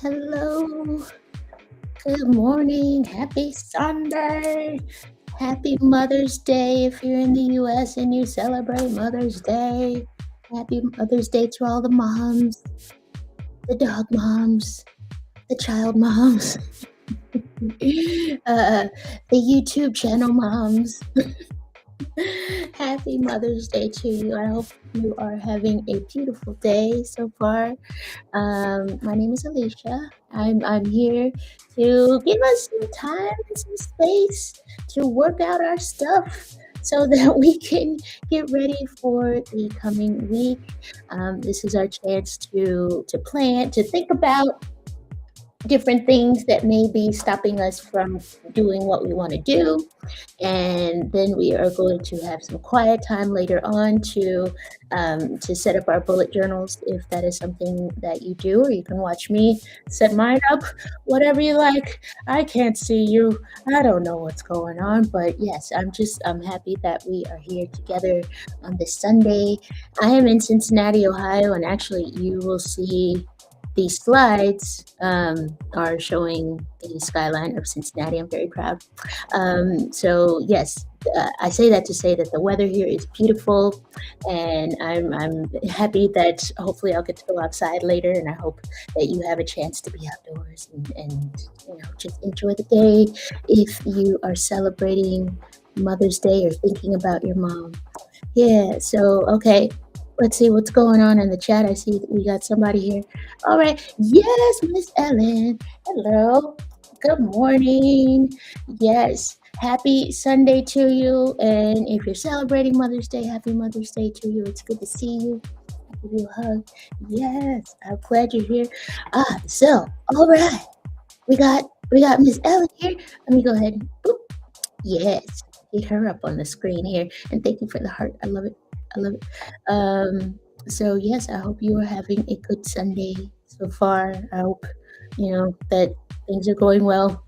Hello, good morning, happy Sunday, happy Mother's Day if you're in the US and you celebrate Mother's Day. Happy Mother's Day to all the moms, the dog moms, the child moms, uh, the YouTube channel moms. Happy Mother's Day to you. I hope you are having a beautiful day so far. My name is Alicia. I'm here to give us some time and some space to work out our stuff so that we can get ready for the coming week. This is our chance to plan, to think about different things that may be stopping us from doing what we want to do. And then we are going to have some quiet time later on to set up our bullet journals if that is something that you do, or you can watch me set mine up, whatever you like. I can't see you. I don't know what's going on, but yes, I'm happy that we are here together on this Sunday. I am in Cincinnati, Ohio, and actually you will see these slides are showing the skyline of Cincinnati. I'm very proud. So yes, I say that to say that the weather here is beautiful, and I'm happy that hopefully I'll get to go outside later, and I hope that you have a chance to be outdoors and just enjoy the day if you are celebrating Mother's Day or thinking about your mom. Yeah, so okay. Let's see what's going on in the chat. I see that we got somebody here. All right. Yes, Miss Ellen. Hello. Good morning. Yes. Happy Sunday to you. And if you're celebrating Mother's Day, happy Mother's Day to you. It's good to see you. I'll give you a hug. Yes. I'm glad you're here. So all right. We got Miss Ellen here. Let me go ahead and boop. Yes. Get her up on the screen here. And thank you for the heart. I love it. I love it. So yes, I hope you are having a good Sunday so far. I hope that things are going well.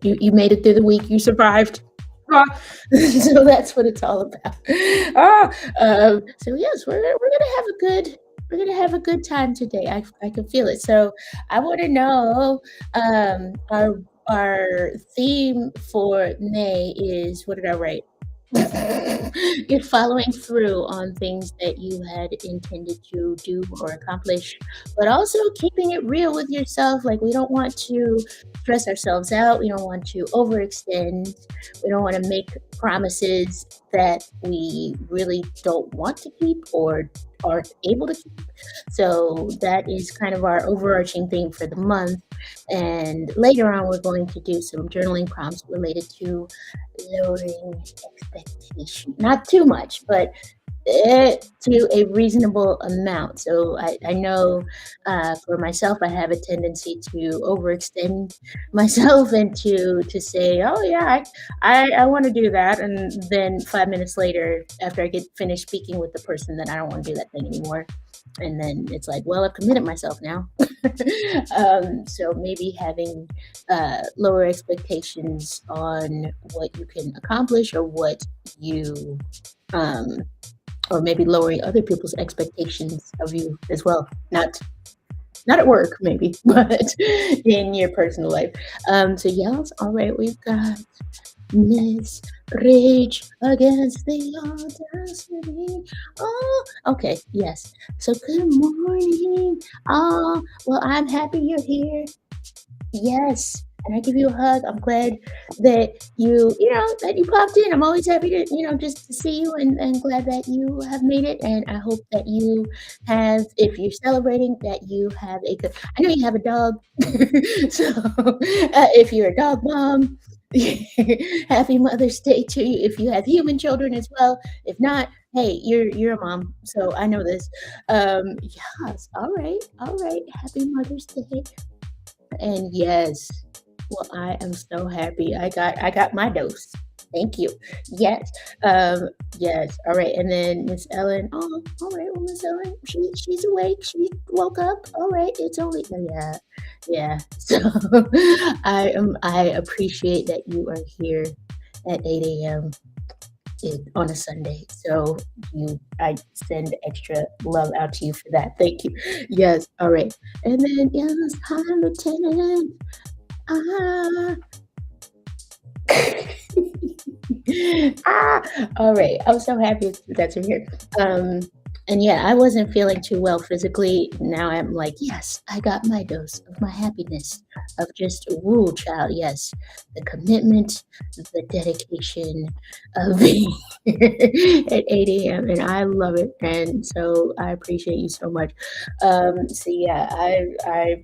You made it through the week. You survived. So that's what it's all about. So yes, we're gonna have a good time today. I can feel it. So I want to know our theme for May is, what did I write? You're following through on things that you had intended to do or accomplish, but also keeping it real with yourself. Like, we don't want to stress ourselves out. We don't want to overextend. We don't want to make promises that we really don't want to keep or aren't able to keep. So that is kind of our overarching theme for the month. And later on, we're going to do some journaling prompts related to lowering expectation. Not too much, but to a reasonable amount. So I know for myself, I have a tendency to overextend myself and to say, oh yeah, I want to do that. And then 5 minutes later, after I get finished speaking with the person, that I don't want to do that thing anymore. And then it's like, well, I've committed myself now. So maybe having lower expectations on what you can accomplish, or what you or maybe lowering other people's expectations of you as well. Not at work, maybe, but in your personal life. So yes, all right, we've got Miss Rage Against the Audacity. Oh, okay, yes. So good morning. Oh, well, I'm happy you're here. Yes. And I give you a hug. I'm glad that that you popped in. I'm always happy to, just to see you, and glad that you have made it. And I hope that you have, if you're celebrating, that you have a good, I know you have a dog. So if you're a dog mom, happy Mother's Day to you. If you have human children as well. If not, hey, you're a mom. So I know this. Yes. All right. All right. Happy Mother's Day. And yes, well, I am so happy. I got my dose. Thank you. Yes. Yes. All right. And then Miss Ellen. Oh, all right. Well, Miss Ellen, she's awake. She woke up. All right. It's only, yeah. Yeah. So I appreciate that you are here at 8 a.m. it on a Sunday. So I send extra love out to you for that. Thank you. Yes. All right. And then yes, hi, Lieutenant. Ah. Ah, all right. I'm so happy that you're here. Um, and yeah, I wasn't feeling too well physically. Now I'm like, yes, I got my dose of my happiness of just woo, child. Yes, the commitment, the dedication of being here at 8 a.m. and I love it. And so I appreciate you so much. So yeah, I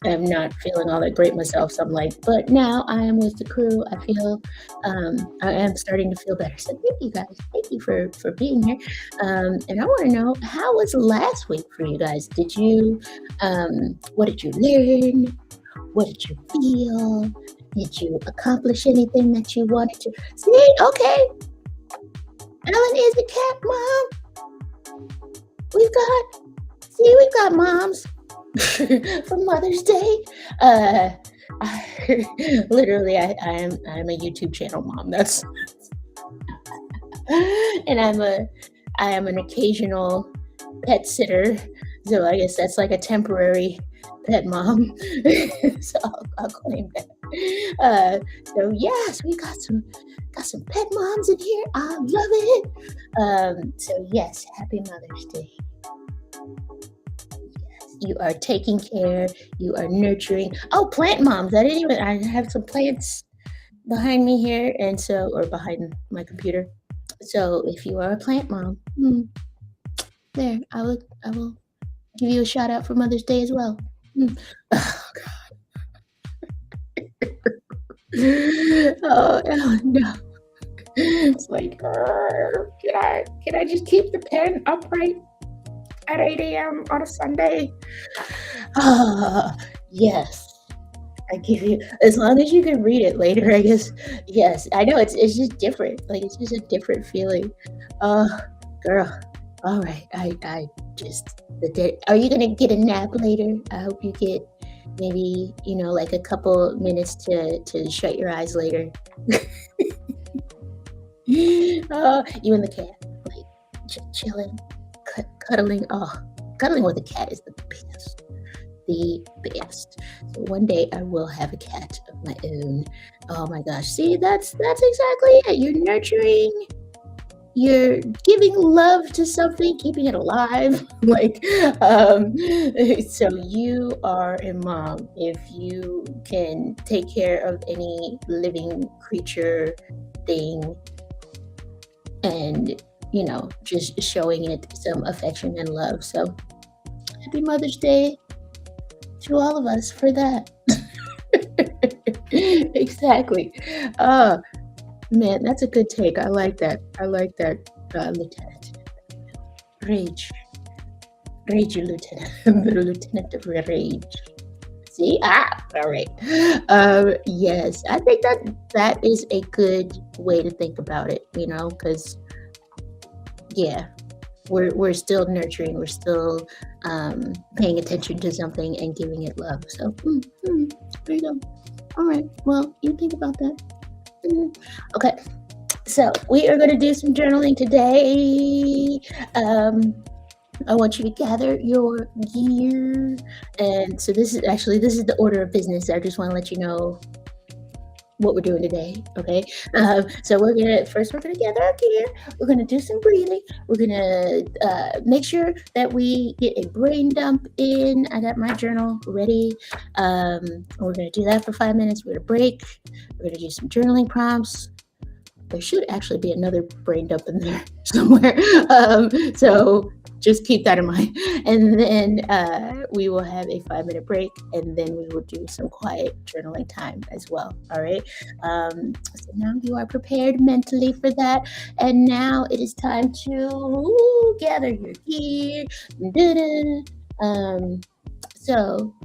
am not feeling all that great myself. So I'm like, but now I am with the crew. I am starting to feel better. So thank you guys. Thank you for being here. And I want to know, how was last week for you guys? What did you learn? What did you feel? Did you accomplish anything that you wanted to? See, okay, Ellen is a cat mom. We've got moms for Mother's Day. Uh, literally, I'm a YouTube channel mom. That's and I am an occasional pet sitter. So I guess that's like a temporary pet mom. So I'll claim that. Uh, so yes, we got some pet moms in here. I love it. So yes, happy Mother's Day. You are taking care, you are nurturing. Oh, plant moms. I have some plants behind me here, and so, or behind my computer. So if you are a plant mom, there, I will give you a shout out for Mother's Day as well. Mm. Oh no. It's like, can I just keep the pen upright at 8 a.m. on a Sunday? Ah, yes. I give you, as long as you can read it later, I guess. Yes, I know it's just different. Like it's just a different feeling. Uh, girl. All right. I just the day. Are you gonna get a nap later? I hope you get maybe like a couple minutes to shut your eyes later. You and the cat, like chilling, cuddling. Oh, cuddling with a cat is the best. The best. So one day I will have a cat of my own. Oh my gosh. See, that's exactly it. You're nurturing, you're giving love to something, keeping it alive. Like so you are a mom if you can take care of any living creature, thing, and just showing it some affection and love. So happy Mother's Day to all of us for that. Exactly. Uh, man, that's a good take. I like that. I like that, Lieutenant. Rage. Rage, Lieutenant. The Lieutenant of Rage. See? All right. Yes, I think that is a good way to think about it, because, yeah, we're still nurturing, we're still paying attention to something and giving it love. So there you go. All right. Well, you think about that. Okay. So we are going to do some journaling today. I want you to gather your gear, and so this is the order of business. I just want to let you know what we're doing today. Okay. So we're gonna gather our gear. We're gonna do some breathing. We're gonna make sure that we get a brain dump in. I got my journal ready. We're gonna do that for 5 minutes. We're gonna break. We're gonna do some journaling prompts. There should actually be another brain dump in there somewhere. So just keep that in mind. And then we will have a 5 minute break, and then we will do some quiet journaling time as well. All right. So now you are prepared mentally for that. And now it is time to gather your gear. So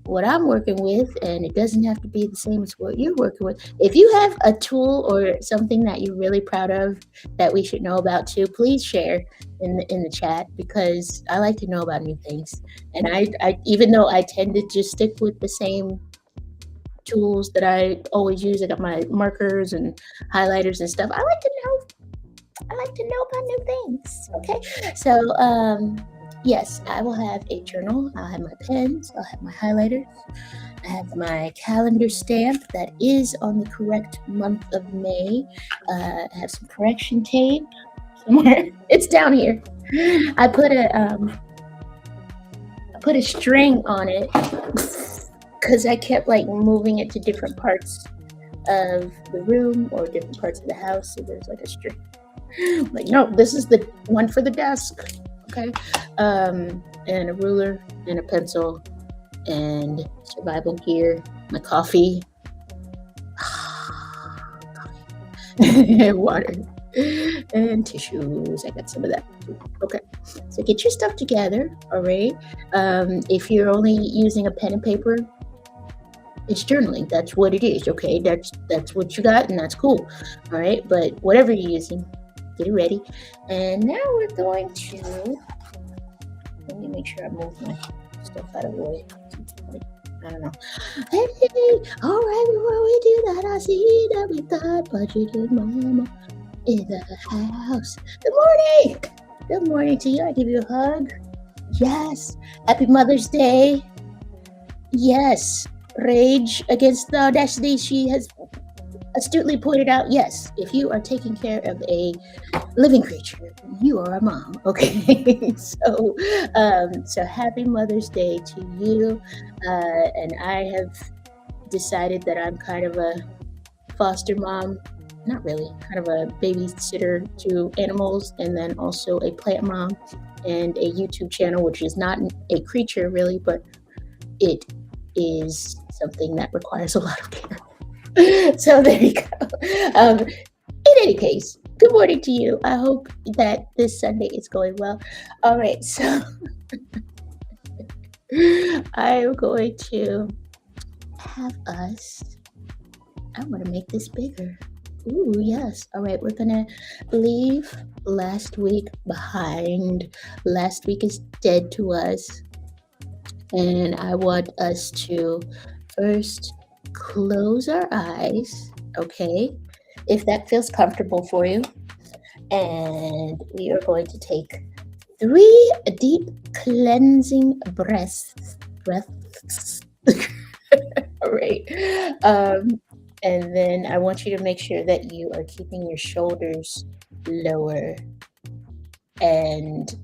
what I'm working with, and it doesn't have to be the same as what you're working with. If you have a tool or something that you're really proud of that we should know about too, please share in the chat, because I like to know about new things. And I even though I tend to just stick with the same tools that I always use. I got my markers and highlighters and stuff. I like to know about new things. Okay. So yes, I will have a journal. I'll have my pens, I'll have my highlighters, I have my calendar stamp that is on the correct month of May. I have some correction tape somewhere. It's down here. I put a string on it because I kept like moving it to different parts of the room or different parts of the house. So there's like a string. Like, no, this is the one for the desk. Okay. And a ruler and a pencil and survival gear, my coffee, and water, and tissues. I got some of that too. Okay. So get your stuff together. All right. If you're only using a pen and paper, it's journaling. That's what it is. Okay. That's what you got, and that's cool. All right. But whatever you're using, get it ready. And now we're going to, let me make sure I move my stuff out of the way. I don't know. Hey, all right, before we do that, I see that we got budgeted mama in the house. Good morning. Good morning to you. I give you a hug. Yes. Happy Mother's Day. Yes. Rage against the audacity she has astutely pointed out. Yes, if you are taking care of a living creature, you are a mom. Okay. So happy Mother's Day to you. And I have decided that I'm kind of a foster mom, not really, kind of a babysitter to animals, and then also a plant mom and a YouTube channel, which is not a creature really, but it is something that requires a lot of care. So there you go. In any case, good morning to you. I hope that this Sunday is going well. All right, so I'm going to have us, I want to make this bigger. Ooh, yes. All right, we're going to leave last week behind. Last week is dead to us. And I want us to first close our eyes, okay? If that feels comfortable for you. And we are going to take 3 deep cleansing breaths. All right. And then I want you to make sure that you are keeping your shoulders lower. And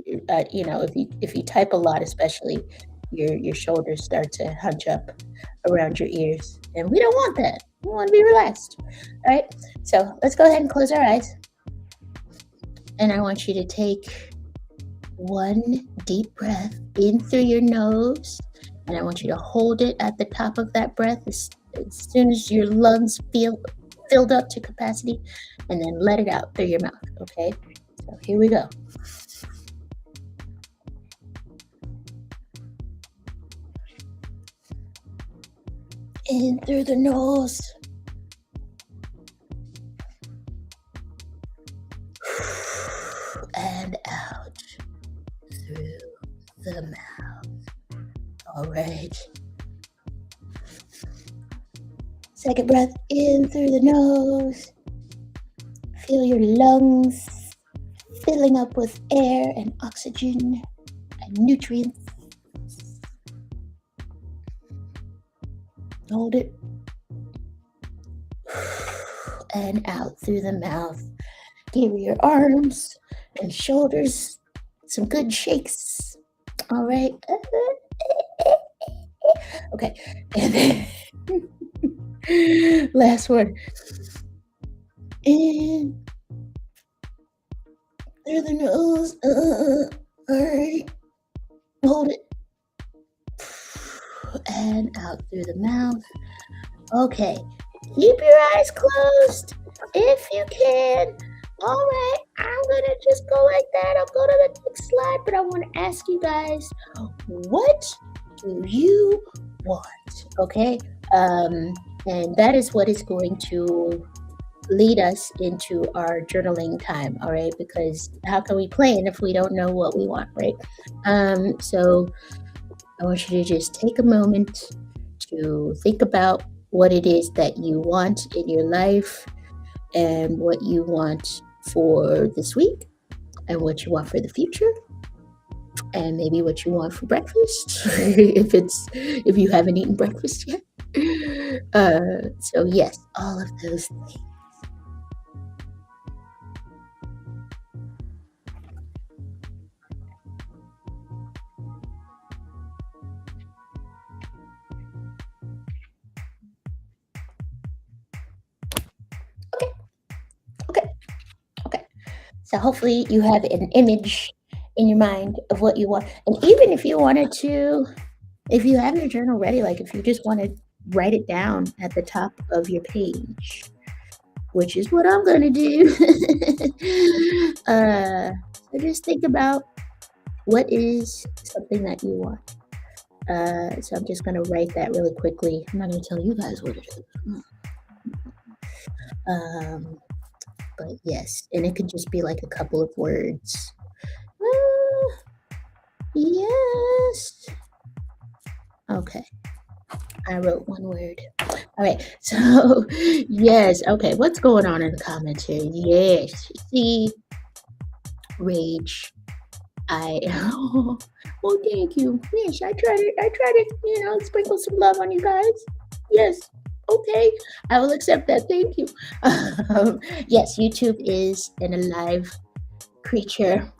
if you type a lot, especially, your shoulders start to hunch up around your ears, and we don't want that. We want to be relaxed. All right. So let's go ahead and close our eyes. And I want you to take 1 deep breath in through your nose, and I want you to hold it at the top of that breath as soon as your lungs feel filled up to capacity, and then let it out through your mouth. Okay. So here we go. In through the nose. And out through the mouth. All right. Second breath in through the nose. Feel your lungs filling up with air and oxygen and nutrients. Hold it. And out through the mouth. Give your arms and shoulders some good shakes. All right. Okay. And then last one. In through the nose. All right. Hold it. And out through the mouth. Okay. Keep your eyes closed if you can. All right. I'm going to just go like that. I'll go to the next slide, but I want to ask you guys, what do you want? Okay. And that is what is going to lead us into our journaling time. All right. Because how can we plan if we don't know what we want, right? So I want you to just take a moment to think about what it is that you want in your life and what you want for this week and what you want for the future and maybe what you want for breakfast if you haven't eaten breakfast yet. So yes, all of those things. Okay, okay, okay. So hopefully you have an image in your mind of what you want. And even if you wanted to, if you have your journal ready, like if you just want to write it down at the top of your page, which is what I'm gonna do. So just think about what is something that you want. So I'm just gonna write that really quickly. I'm not gonna tell you guys what it is. Um, but yes, and it could just be like a couple of words. Yes. Okay, I wrote one word. All right, so yes, okay, what's going on in the comments here? Yes, see, rage. I well, thank you. Yes, I try to sprinkle some love on you guys. Yes. Okay. I will accept that. Thank you. Yes, YouTube is an alive creature.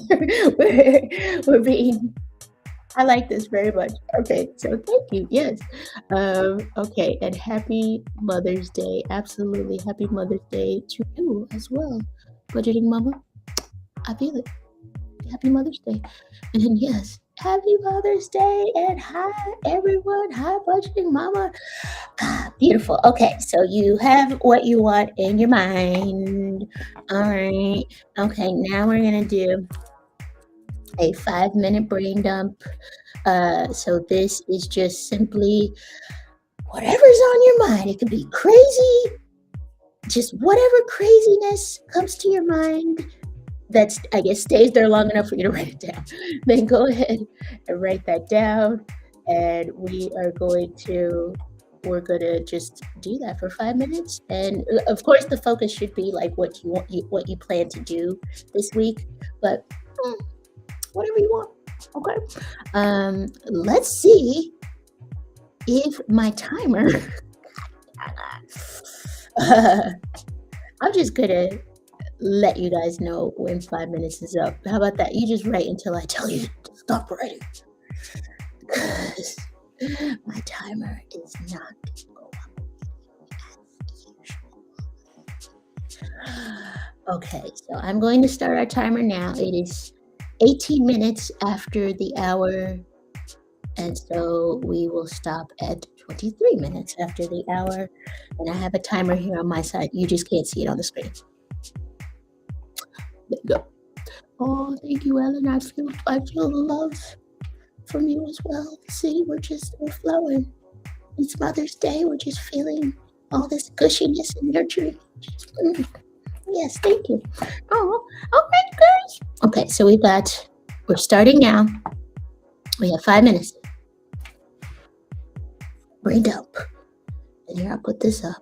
we're being I like this very much. Okay, so thank you. Yes. Okay, and happy Mother's Day. Absolutely happy Mother's Day to you as well. Budgeting mama. I feel it. Happy Mother's Day. And yes, happy Mother's Day. And hi, everyone. Hi, budgeting mama. Ah, beautiful. Okay, so you have what you want in your mind. All right. Okay, now we're going to do a 5-minute brain dump. So this is just simply whatever's on your mind. It could be crazy, just whatever craziness comes to your mind that's I guess stays there long enough for you to write it down. Then go ahead and write that down, and we're gonna just do that for 5 minutes. And of course, the focus should be like what you plan to do this week, but whatever you want. Okay. Let's see if my timer. I'm just gonna let you guys know when 5 minutes is up. How about that? You just write until I tell you to stop writing. Because my timer is not going as usual. Okay, so I'm going to start our timer now. It is 18 minutes after the hour, and so we will stop at 23 minutes after the hour. And I have a timer here on my side. You just can't see it on the screen. There you go. Oh, thank you, Ellen. I feel love from you as well. See, we're flowing. It's Mother's Day. We're just feeling all this gushiness and nurturing. Yes, thank you. Oh, all right, guys. Okay, so we're starting now. We have 5 minutes. Brain dump. And here, I'll put this up.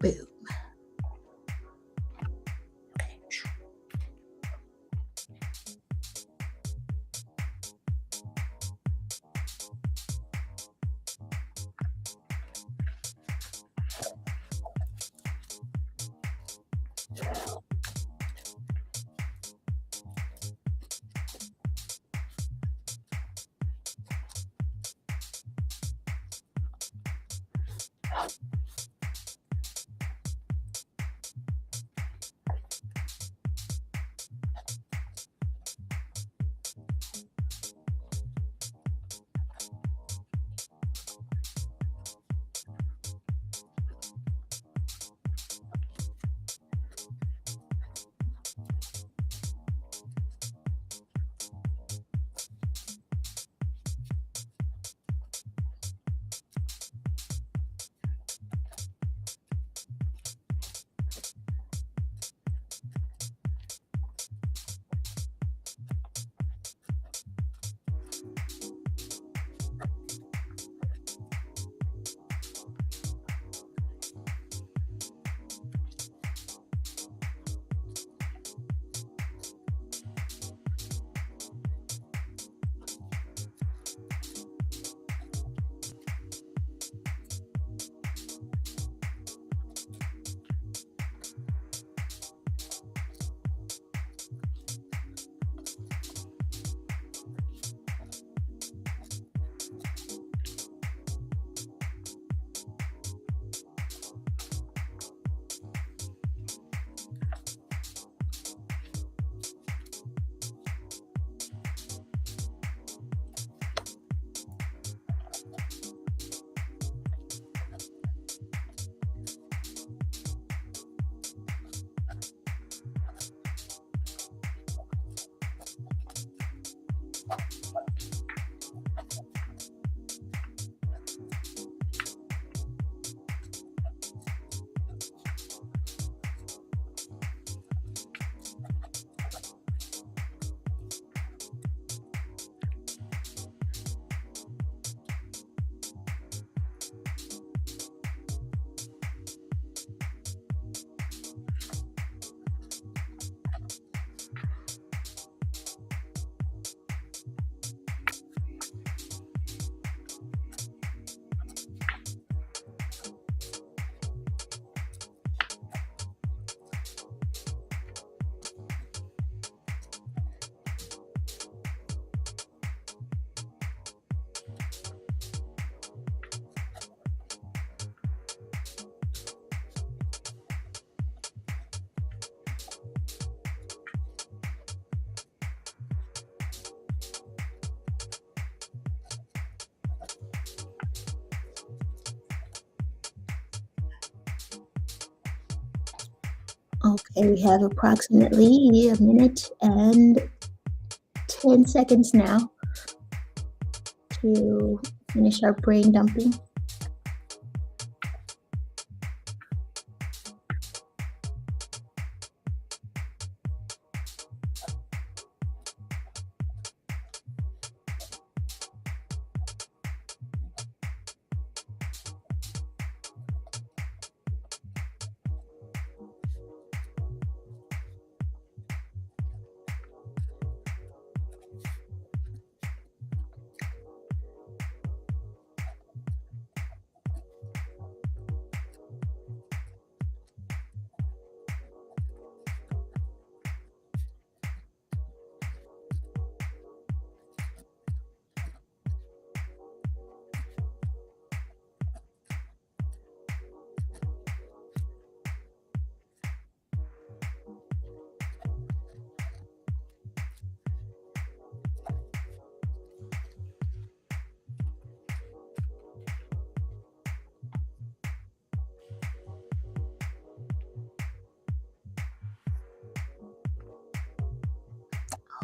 Boom. Okay, we have approximately a minute and 10 seconds now to finish our brain dumping.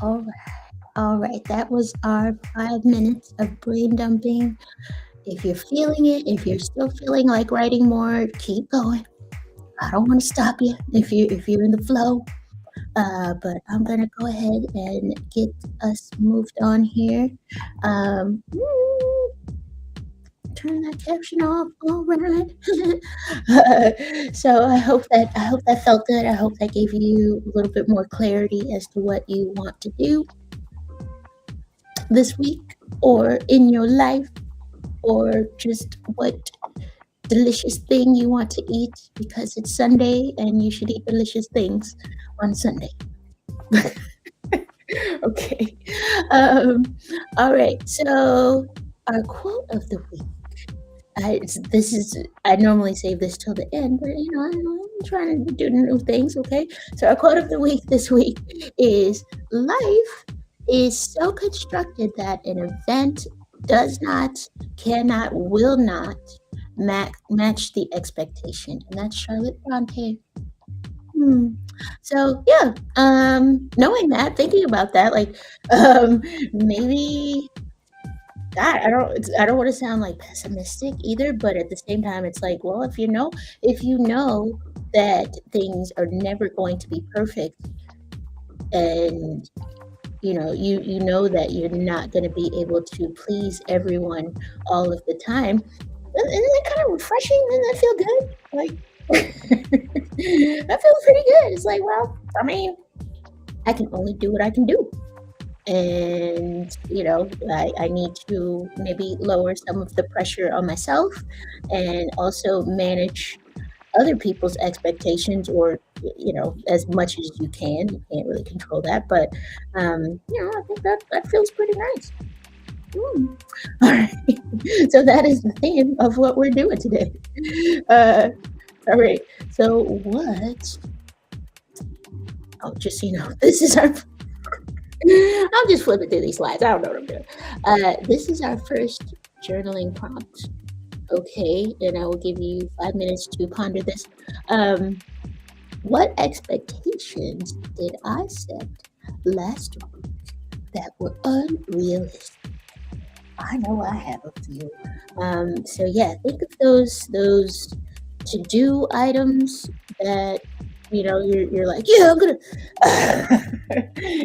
All right. All right, that was our 5 minutes of brain dumping. If you're feeling it, if you're still feeling like writing more, keep going. I don't want to stop you if you're in the flow. But I'm gonna go ahead and get us moved on here. Um, Turn that caption off. All right. So I hope that felt good. I hope that gave you a little bit more clarity as to what you want to do this week or in your life, or just what delicious thing you want to eat because it's Sunday and you should eat delicious things on Sunday. Okay. Um, all right. So our quote of the week. This is I normally save this till the end, but I'm trying to do new things. Okay. So our quote of the week this week is: Life is so constructed that an event does not, cannot, will not match the expectation, and that's Charlotte Bronte. Hmm. So yeah, knowing that, thinking about that, like, maybe God, I don't want to sound like pessimistic either, but at the same time, it's like, well, if you know that things are never going to be perfect, and you know that you're not going to be able to please everyone all of the time, isn't that kind of refreshing? Doesn't that feel good? Like, that feels pretty good. It's like, well, I mean, I can only do what I can do. And I need to maybe lower some of the pressure on myself, and also manage other people's expectations, or as much as you can't really control that, but I think that feels pretty nice. Mm. All right. So that is the theme of what we're doing today. uh all right, so what oh, just so you know, this is our I'm just flipping through these slides. I don't know what I'm doing. This is our first journaling prompt. Okay, and I will give you 5 minutes to ponder this. Um, what expectations did I set last week that were unrealistic. I know I have a few. So yeah, think of those to do items that you're like, yeah, I'm gonna.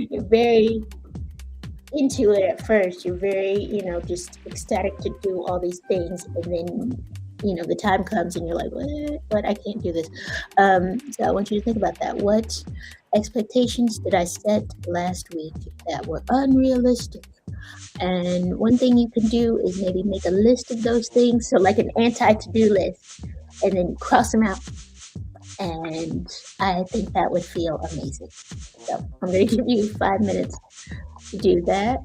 You're very into it at first. You're very, just ecstatic to do all these things, and then the time comes and you're like, what? But I can't do this. So I want you to think about that. What expectations did I set last week that were unrealistic? And one thing you can do is maybe make a list of those things. So, like an anti to do list, and then cross them out. And I think that would feel amazing. So, I'm going to give you 5 minutes to do that.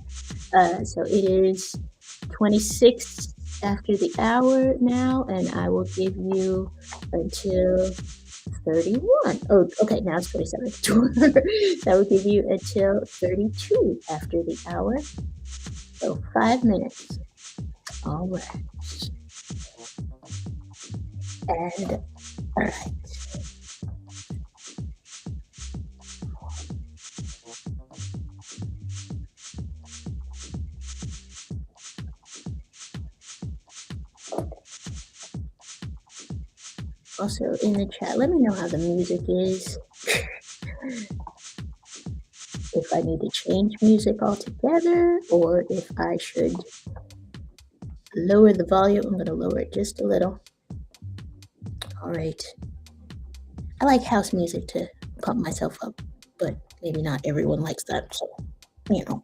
So, it is 26 after the hour now, and I will give you until 31. Oh, okay, now it's 27. That will give you until 32 after the hour. So 5 minutes. All right. And all right. Also in the chat, let me know how the music is. If I need to change music altogether or if I should lower the volume. I'm going to lower it just a little. All right. I like house music to pump myself up, but maybe not everyone likes that. So, you know.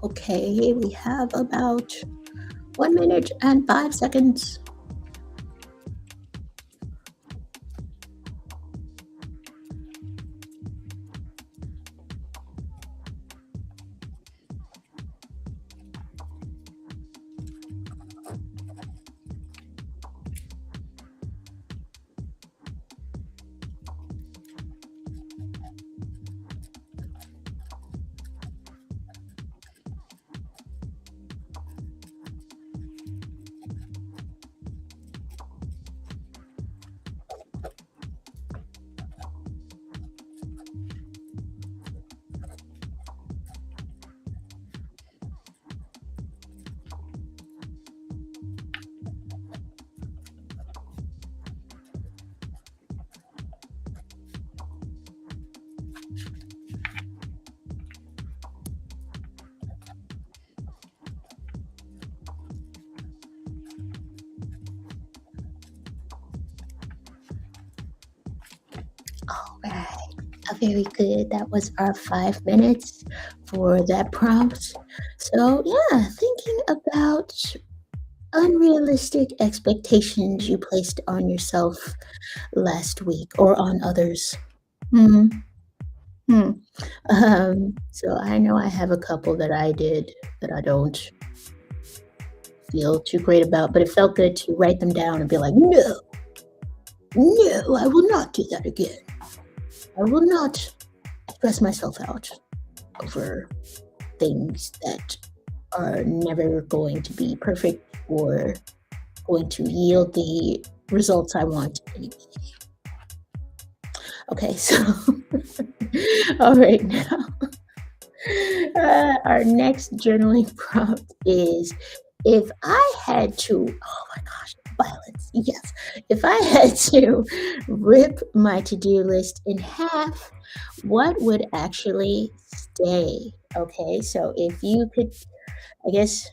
Okay, we have about 1 minute and 5 seconds. All right. Very good. That was our 5 minutes for that prompt. So, yeah, thinking about unrealistic expectations you placed on yourself last week or on others. Hmm. Hmm. So I know I have a couple that I did that I don't feel too great about, but it felt good to write them down and be like, no, no, I will not do that again. I will not stress myself out over things that are never going to be perfect or going to yield the results I want anyway. Okay, so all right now, our next journaling prompt is if I had to, oh my gosh, violence, yes. If I had to rip my to-do list in half, what would actually stay? Okay, so if you could I guess,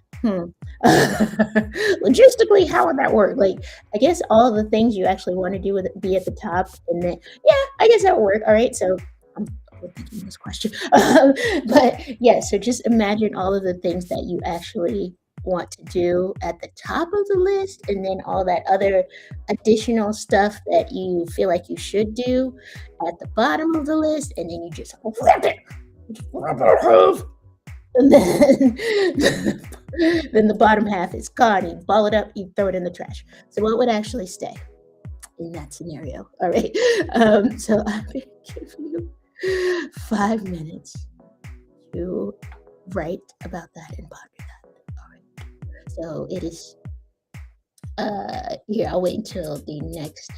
logistically, how would that work? Like, I guess all the things you actually want to do would be at the top, and then, yeah, I guess that would work. All right, so I'm overthinking this question, but yeah, so just imagine all of the things that you actually want to do at the top of the list, and then all that other additional stuff that you feel like you should do at the bottom of the list, and then you just rip it, rip it off, and then then the bottom half is gone. You ball it up, you throw it in the trash. So what would actually stay in that scenario? All right. So I'm going to give you 5 minutes to write about that and ponder that. All right. So it is here, I'll wait until the next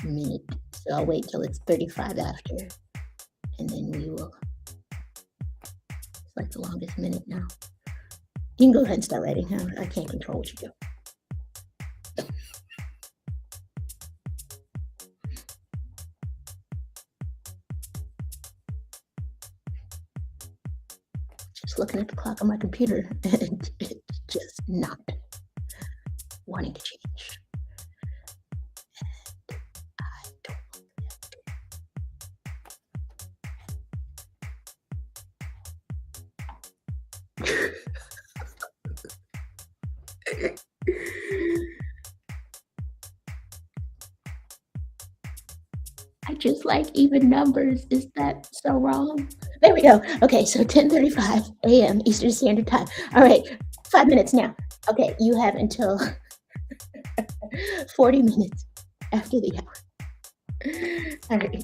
minute. So I'll wait till it's 35 after, and then we will, it's like the longest minute now. You can go ahead and start writing. Huh? I can't control what you do. Just looking at the clock on my computer and it's just not wanting to change. I don't. I just like even numbers. Is that so wrong? There we go. Okay, so 10:35 a.m. Eastern Standard Time. All right, 5 minutes now. Okay, you have until 40 minutes after the hour. All right.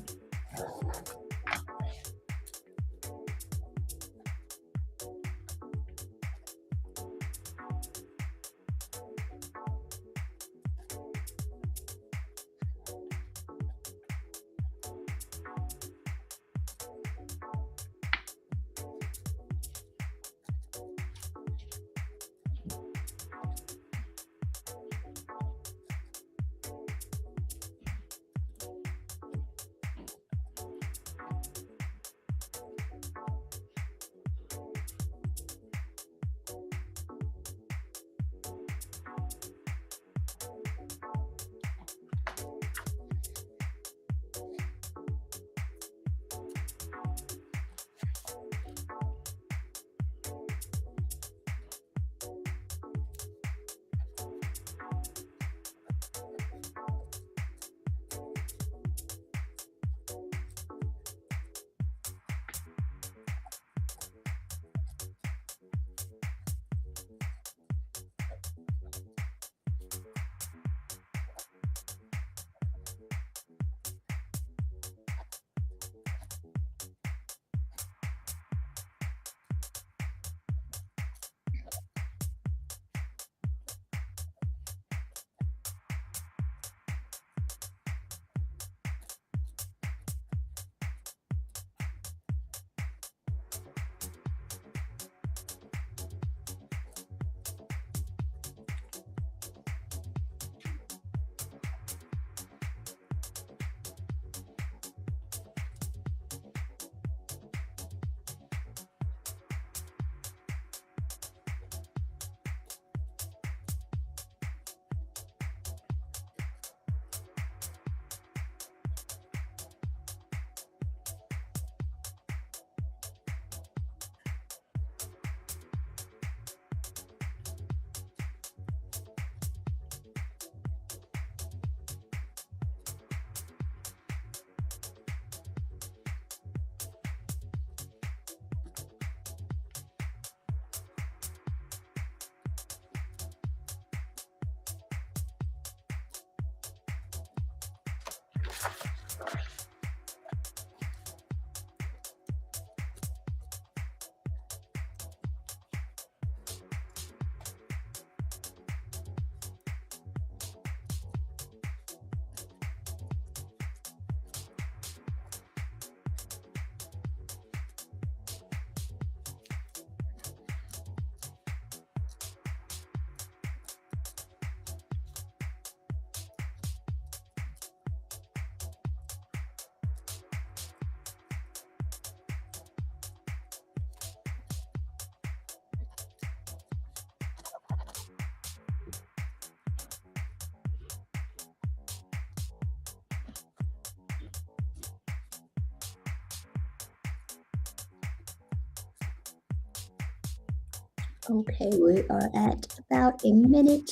Okay, we are at about a minute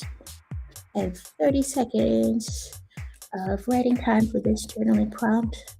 and 30 seconds of writing time for this journaling prompt.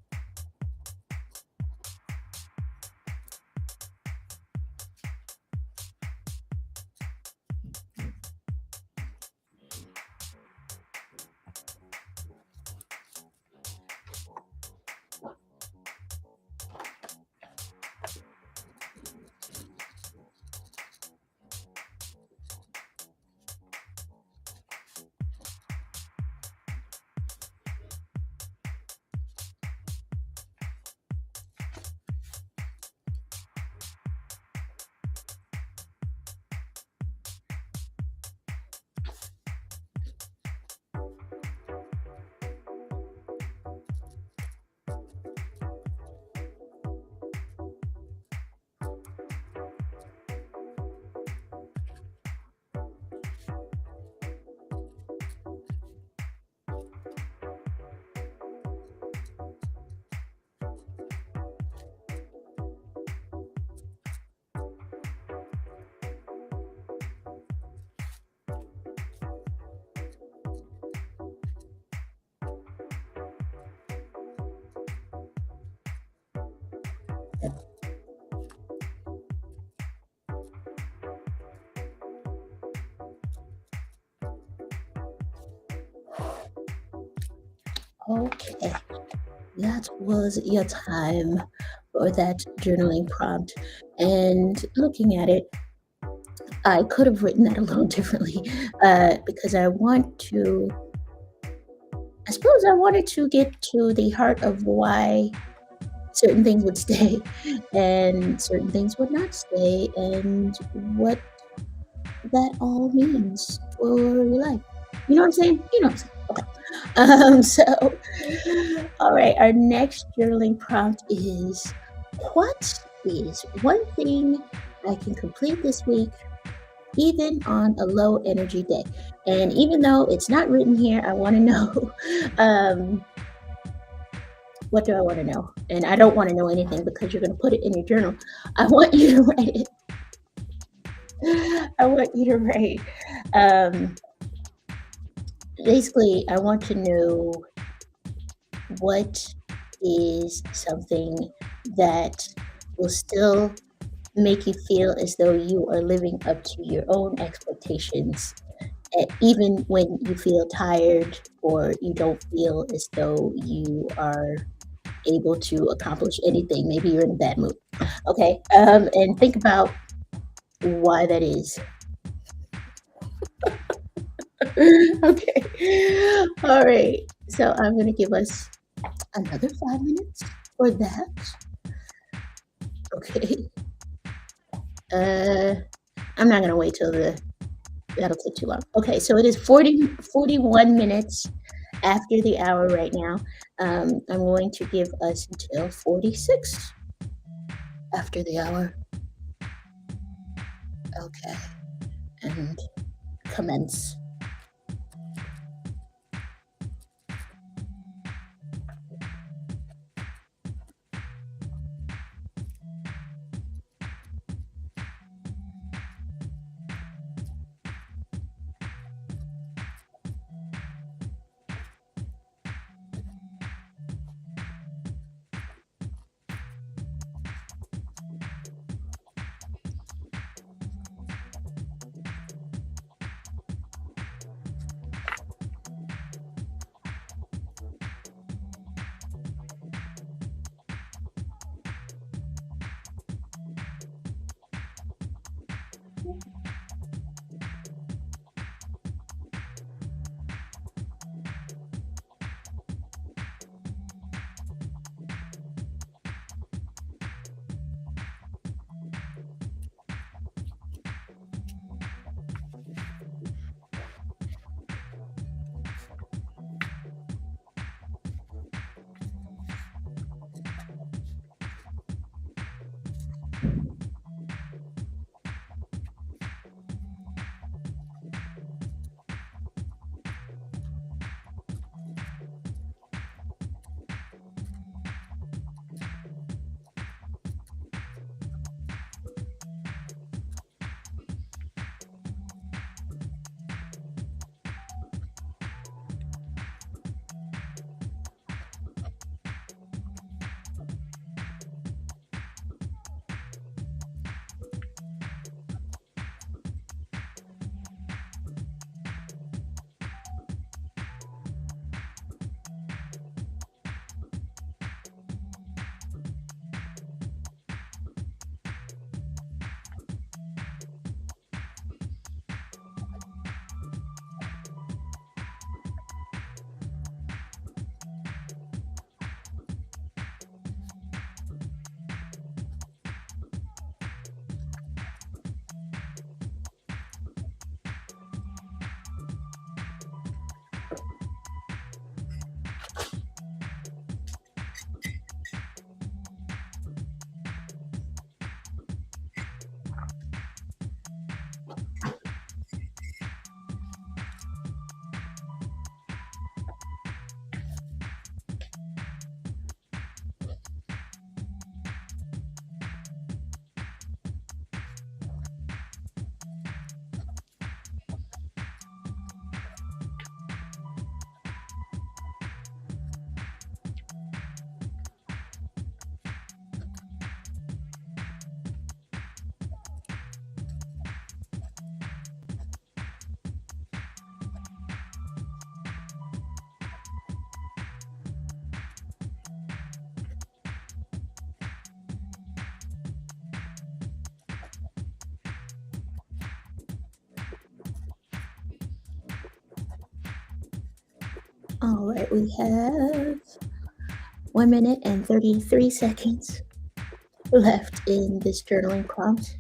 Okay, that was your time for that journaling prompt. And looking at it, I could have written that a little differently because I suppose I wanted to get to the heart of why certain things would stay and certain things would not stay and what that all means for your life. You know what I'm saying? You know what I'm saying. Okay. All right, our next journaling prompt is what is one thing I can complete this week, even on a low energy day? And even though it's not written here, I want to know um, what do I want to know? And I don't want to know anything because you're going to put it in your journal. I want you to write it. I want you to write. Um, Basically, I want to know what is something that will still make you feel as though you are living up to your own expectations, even when you feel tired or you don't feel as though you are able to accomplish anything. Maybe you're in a bad mood. Okay. And think about why that is. Okay. All right. So I'm going to give us another 5 minutes for that. Okay. Uh, I'm not going to wait till that'll take too long. Okay. So it is 41 minutes after the hour right now. I'm going to give us until 46 after the hour. Okay. And commence. All right, we have 1 minute and 33 seconds left in this journaling prompt.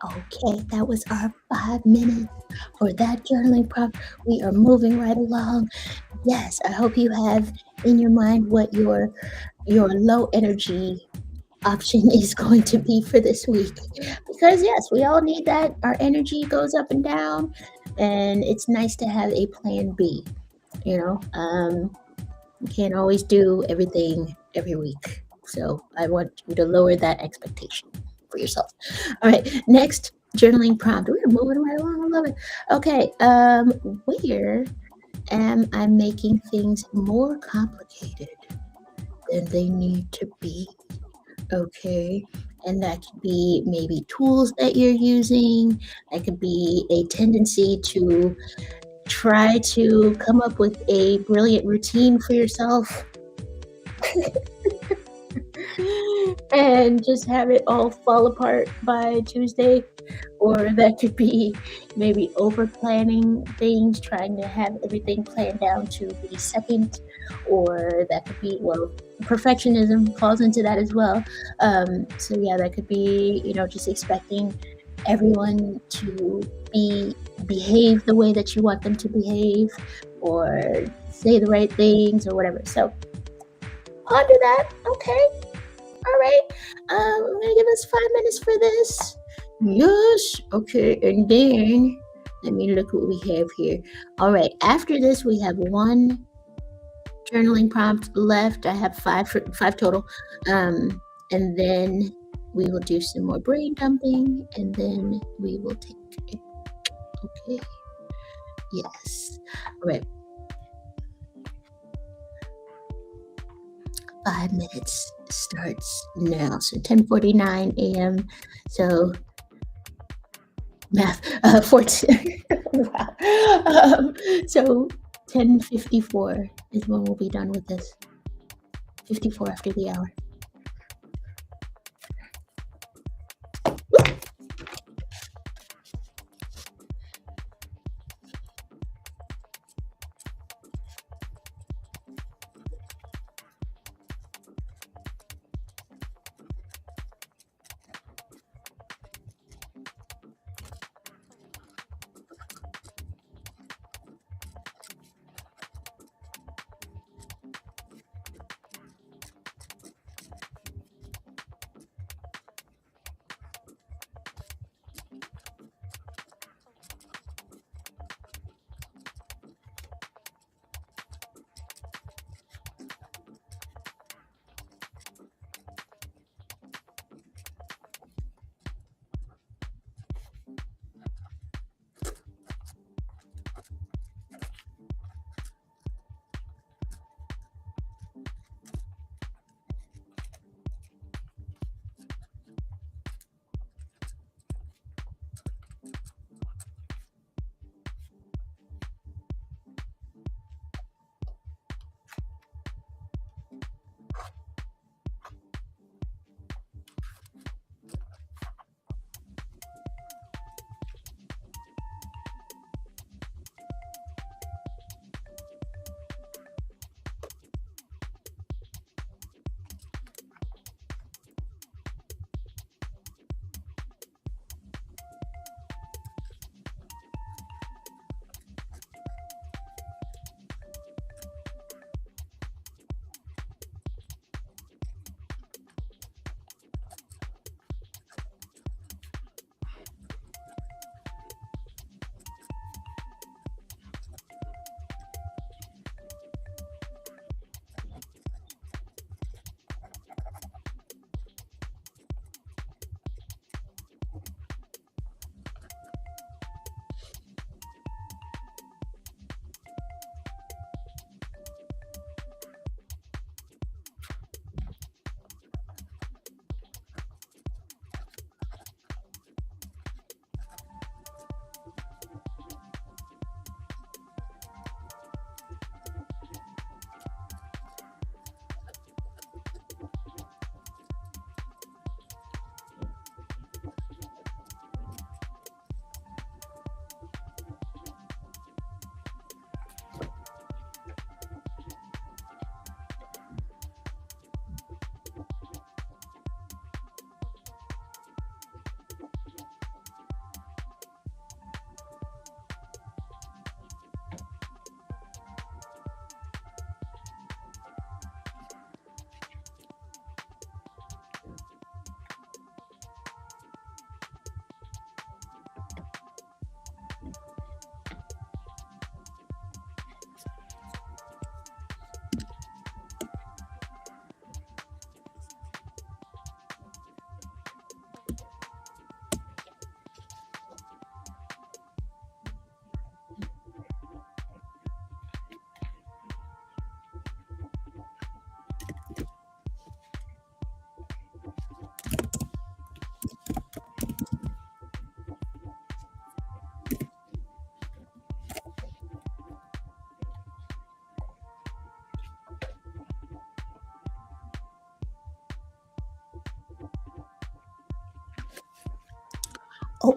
Okay, that was our 5 minutes for that journaling prompt. We are moving right along. Yes, I hope you have in your mind what your low energy option is going to be for this week. Because yes, we all need that. Our energy goes up and down, and it's nice to have a plan B. You know, you can't always do everything every week. So I want you to lower that expectation for yourself. All right, next journaling prompt. We're moving right along. I love it. Okay, where am I making things more complicated than they need to be? Okay. And that could be maybe tools that you're using. That could be a tendency to try to come up with a brilliant routine for yourself and just have it all fall apart by Tuesday. Or that could be maybe over planning things, trying to have everything planned down to the second. Or that could be, well, perfectionism falls into that as well. So, yeah, that could be, just expecting everyone to behave the way that you want them to behave or say the right things or whatever. So, ponder that. Okay. All right. I'm gonna give us 5 minutes for this. Yes. Okay. And then let me look what we have here. All right. After this, we have one journaling prompt left. I have five total. And then we will do some more brain dumping, and then we will take it. Okay. Yes. All right. 5 minutes starts now. So 10:49 a.m. So math, 14. Wow. So 10:54 is when we'll be done with this. 54 after the hour.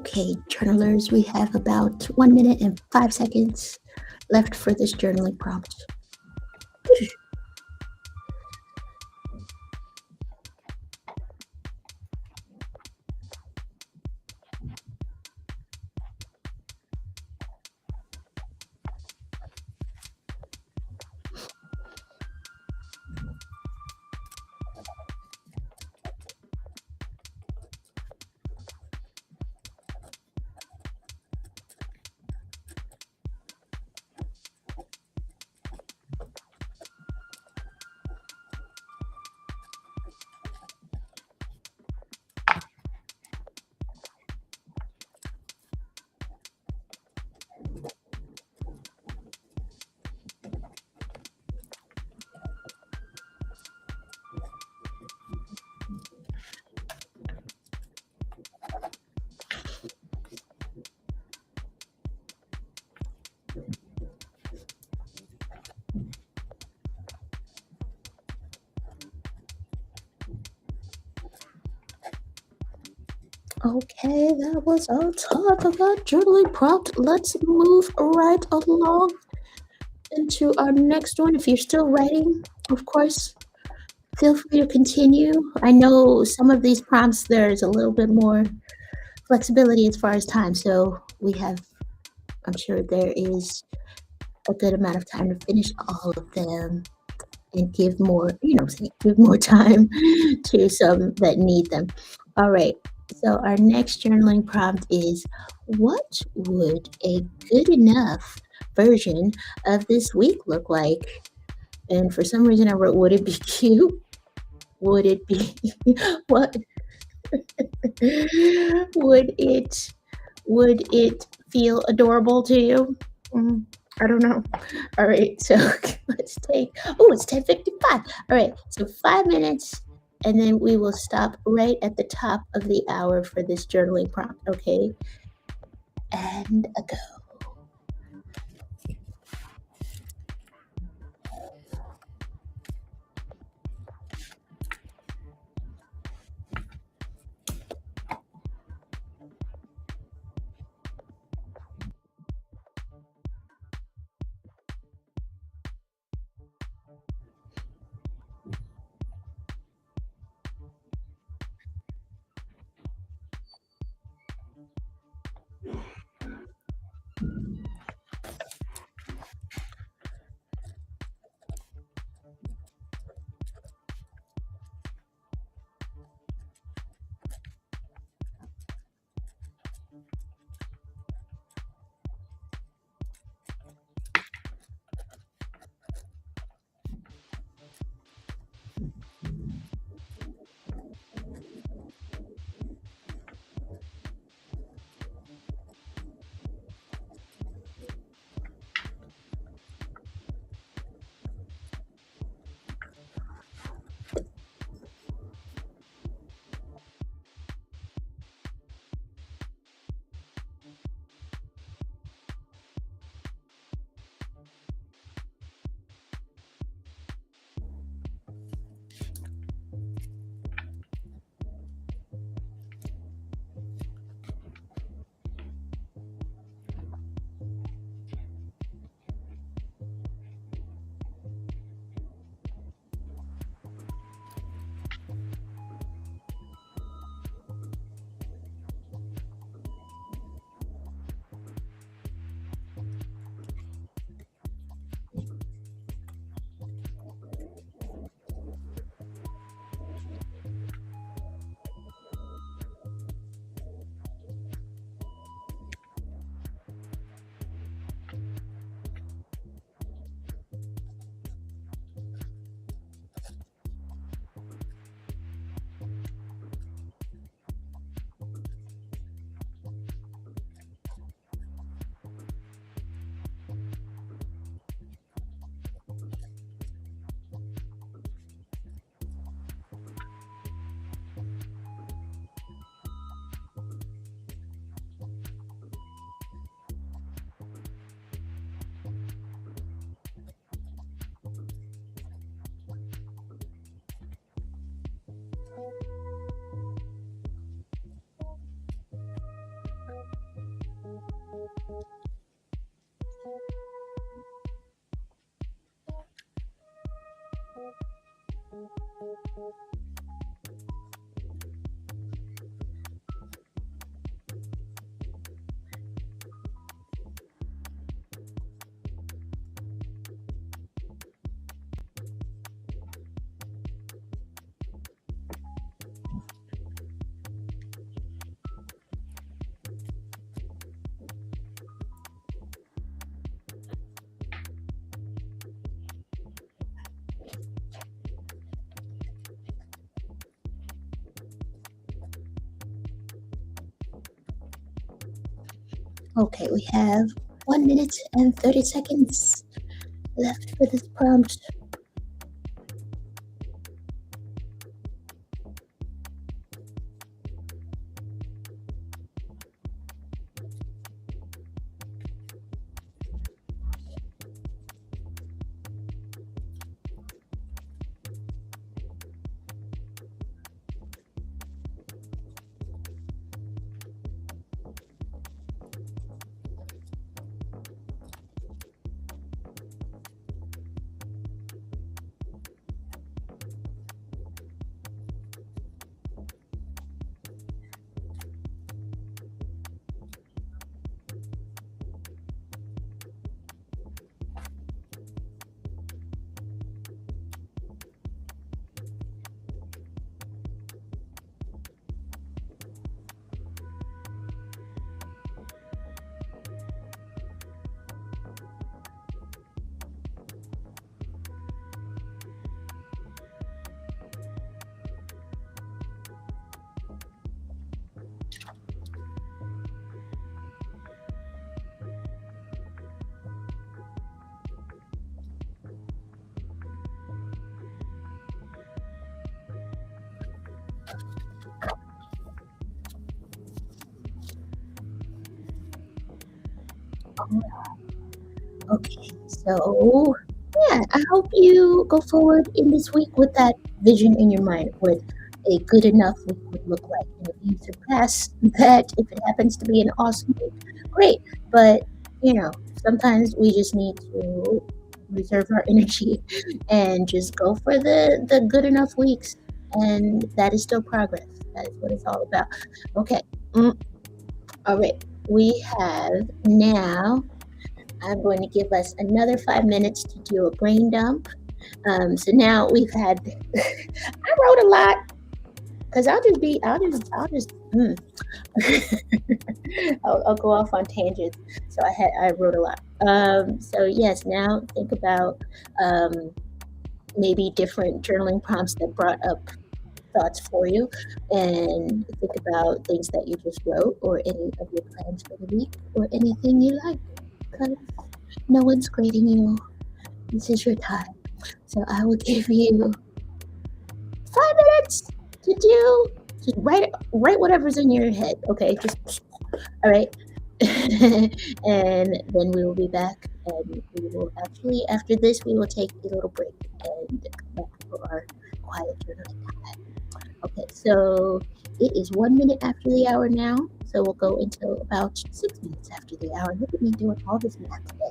Okay, journalers, we have about 1 minute and 5 seconds left for this journaling prompt. Okay, that was our talk about journaling prompt. Let's move right along into our next one. If you're still writing, of course, feel free to continue. I know some of these prompts, there's a little bit more flexibility as far as time. So we have, I'm sure there is a good amount of time to finish all of them and give more, give more time to some that need them. All right. So our next journaling prompt is, what would a good enough version of this week look like? And for some reason I wrote, would it be cute? Would it be what would it would it feel adorable to you? Mm, I don't know. All right, so let's take. Oh, it's 10:55. All right, so 5 minutes, and then we will stop right at the top of the hour for this journaling prompt. Okay, and a go. Okay, we have 1 minute and 30 seconds left for this prompt. Okay, so yeah, I hope you go forward in this week with that vision in your mind, what a good enough week would look like. And if you surpass that, if it happens to be an awesome week, great. But sometimes we just need to reserve our energy and just go for the good enough weeks, and that is still progress. That is what it's all about. Okay. Mm, all right. We have now I'm going to give us another 5 minutes to do a brain dump. So now we've had, I wrote a lot because I'll just, I'll go off on tangents. So I wrote a lot. So yes, now think about um, maybe different journaling prompts that brought up thoughts for you, and think about things that you just wrote or any of your plans for the week or anything you like. Because no one's grading you. This is your time. So I will give you 5 minutes to do just write whatever's in your head. Okay, just all right. And then we will be back, and we will actually after this we will take a little break and come back for our quiet journaling time. Okay, so it is 1 minute after the hour now, so we'll go until about 6 minutes after the hour. Look at me doing all this math today.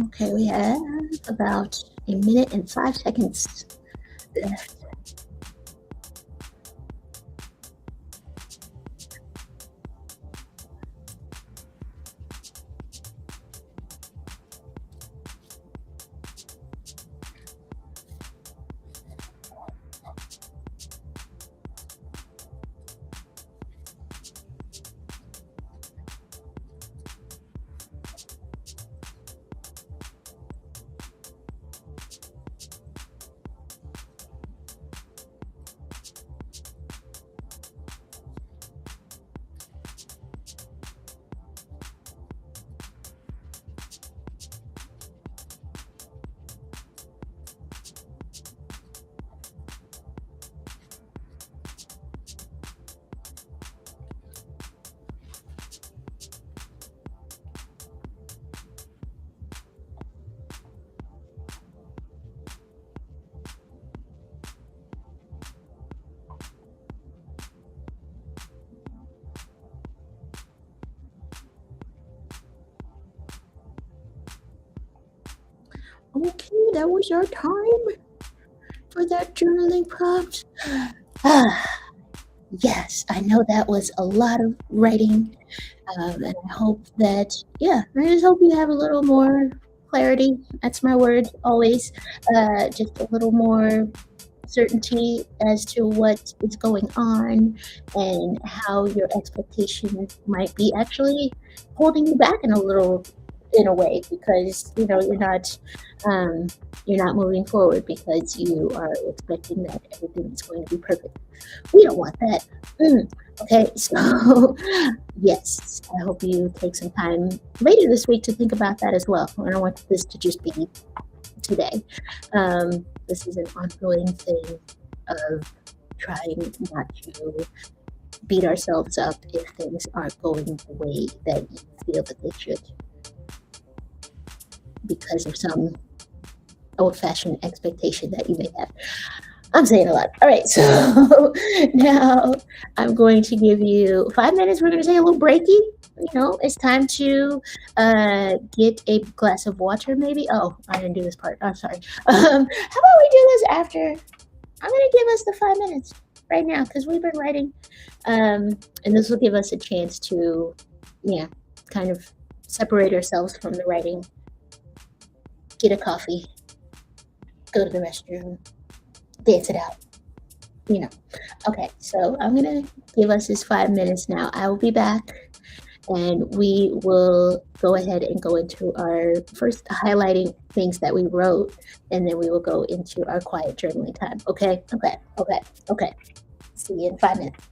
Okay, we have about a minute and 5 seconds left. Okay, that was our time for that journaling prompt. Ah, yes, I know that was a lot of writing, and I hope that, yeah, I just hope you have a little more clarity. That's my word always. Just a little more certainty as to what is going on and how your expectations might be actually holding you back in a way because um, you're not moving forward because you are expecting that everything is going to be perfect. We don't want that. Mm. Okay, so yes, I hope you take some time later this week to think about that as well. I don't want this to just be today. This is an ongoing thing of trying not to beat ourselves up if things aren't going the way that you feel that they should because of some old fashioned expectation that you may have. I'm saying a lot. All right, so now I'm going to give you 5 minutes. We're going to take a little breaky. It's time to get a glass of water, maybe. Oh, I didn't do this part. I'm sorry. How about we do this after? I'm going to give us the 5 minutes right now because we've been writing, and this will give us a chance to, yeah, kind of separate ourselves from the writing, get a coffee, go to the restroom, dance it out. You know. Okay, so I'm gonna give us this 5 minutes now. I will be back and we will go ahead and go into our first highlighting things that we wrote, and then we will go into our quiet journaling time. Okay, okay, okay, okay. See you in 5 minutes.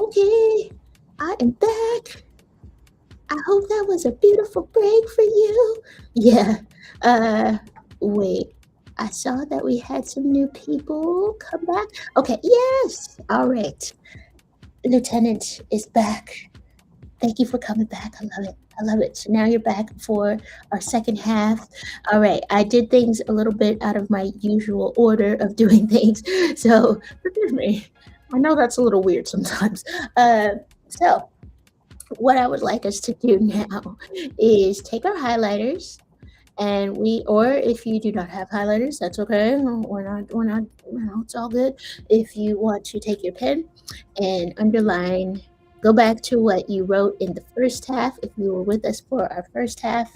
Okay, I am back. I hope that was a beautiful break for you. Yeah. Uh, wait. I saw that we had some new people come back. Okay, yes. All right. Lieutenant is back. Thank you for coming back. I love it. I love it. So now you're back for our second half. All right. I did things a little bit out of my usual order of doing things. So forgive me. I know that's a little weird sometimes. So what I would like us to do now is take our highlighters and or if you do not have highlighters, that's okay. We're not, it's all good. If you want to take your pen and underline, go back to what you wrote in the first half, if you were with us for our first half,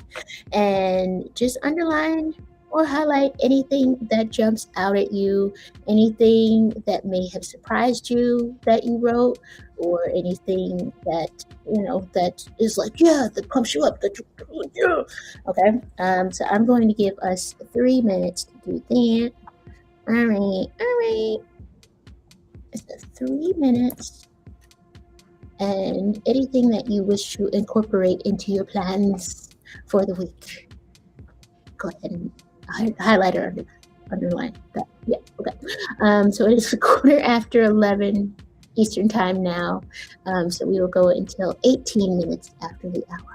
and just underline or highlight anything that jumps out at you, anything that may have surprised you that you wrote, or anything that that is like, yeah, that pumps you up, that yeah. Okay. So I'm going to give us 3 minutes to do that. All right, all right. It's 3 minutes, and anything that you wish to incorporate into your plans for the week, go ahead and highlight or underline that. Yeah, okay. So it is a quarter after 11 Eastern time now. So we will go until 18 minutes after the hour.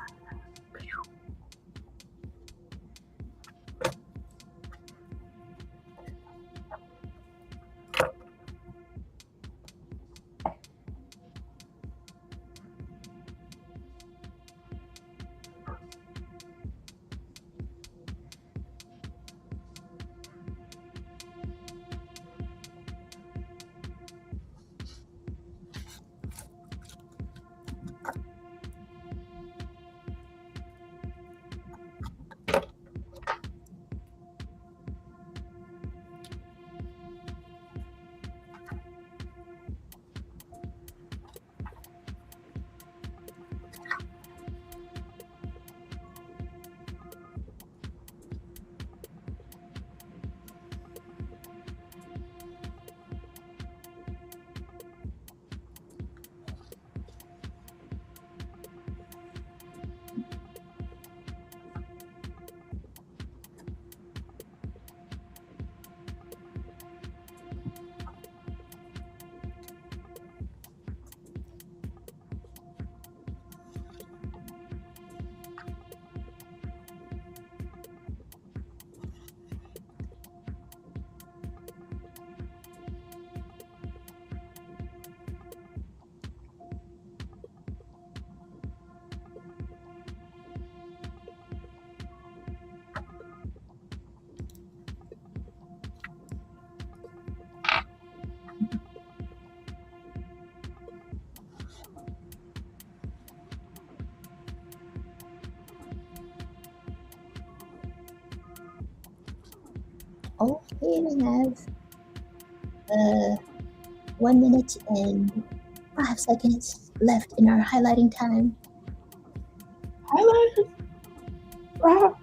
Okay, we have 1 minute and 5 seconds left in our highlighting time. Highlight. Wow.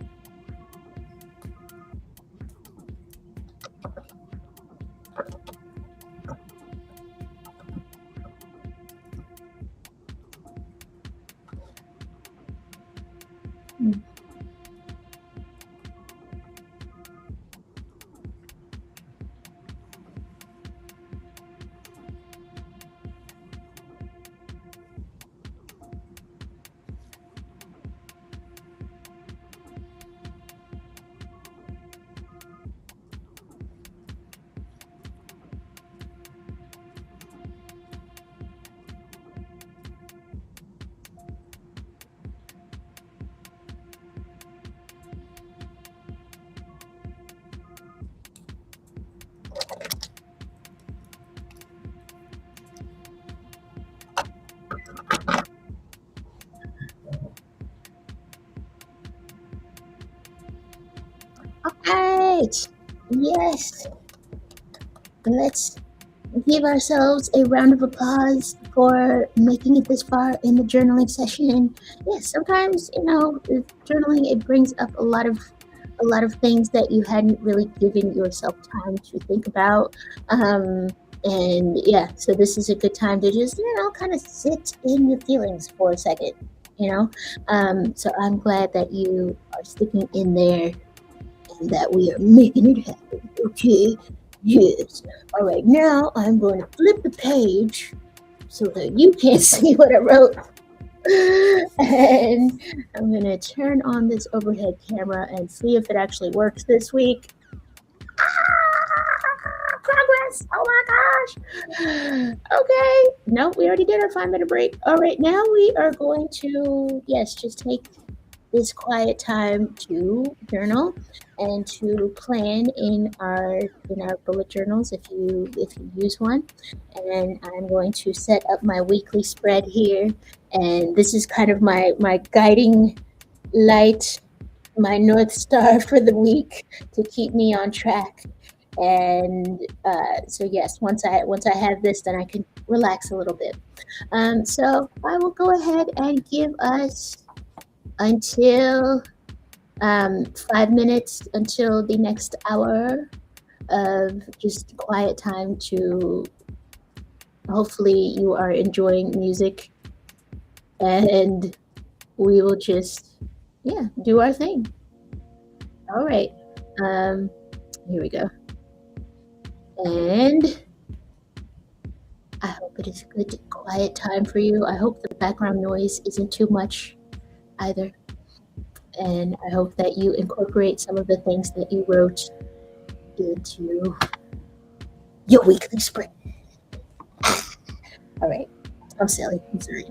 All right. Yes. Let's give ourselves a round of applause for making it this far in the journaling session. Yes, sometimes with journaling it brings up a lot of things that you hadn't really given yourself time to think about. And yeah, so this is a good time to just, kind of sit in your feelings for a second, you know? So I'm glad that you are sticking in there and that we are making it happen. Okay. Yes. All right. Now I'm going to flip the page so that you can't see what I wrote. And I'm going to turn on this overhead camera and see if it actually works this week. Progress. Oh my gosh. Okay. No, we already did our 5 minute break. All right. Now we are going to, yes, just take this quiet time to journal and to plan in our bullet journals if you use one. And I'm going to set up my weekly spread here, and this is kind of my guiding light, my north star for the week to keep me on track. And so yes, once I have this, then I can relax a little bit. So I will go ahead and give us until 5 minutes until the next hour of just quiet time to hopefully you are enjoying music, and we will just, yeah, do our thing. All right. Um, Here we go. And I hope it is a good quiet time for you. I hope the background noise isn't too much either. And I hope that you incorporate some of the things that you wrote into your weekly spread. All right. I'm silly. I'm sorry.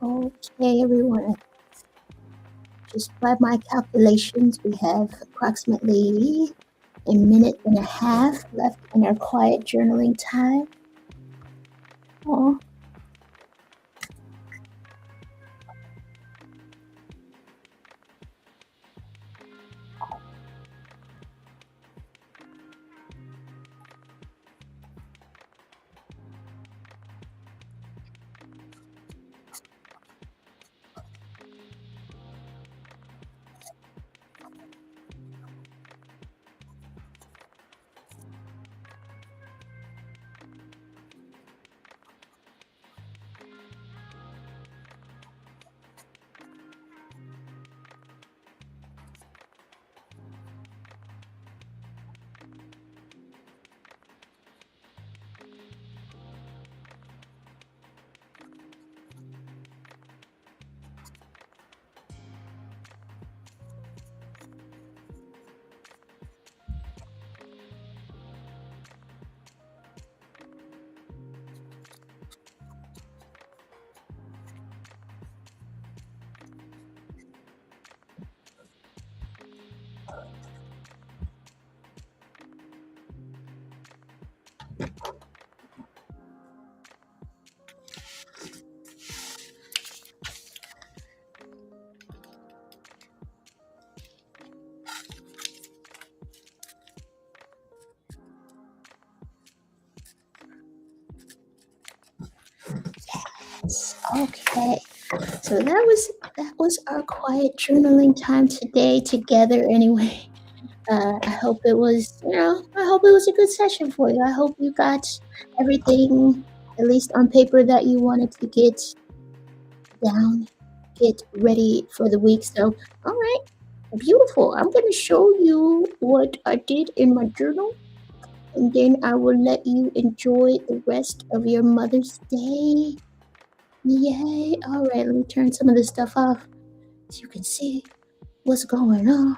Okay, everyone. Just by my calculations, we have approximately a minute and a half left in our quiet journaling time. Oh, Okay. So that was our quiet journaling time today together anyway. I hope it was, I hope it was a good session for you. I hope you got everything, at least on paper, that you wanted to get down, get ready for the week. So, all right, beautiful. I'm going to show you what I did in my journal, and then I will let you enjoy the rest of your Mother's Day. Yay. All right, let me turn some of this stuff off so you can see what's going on.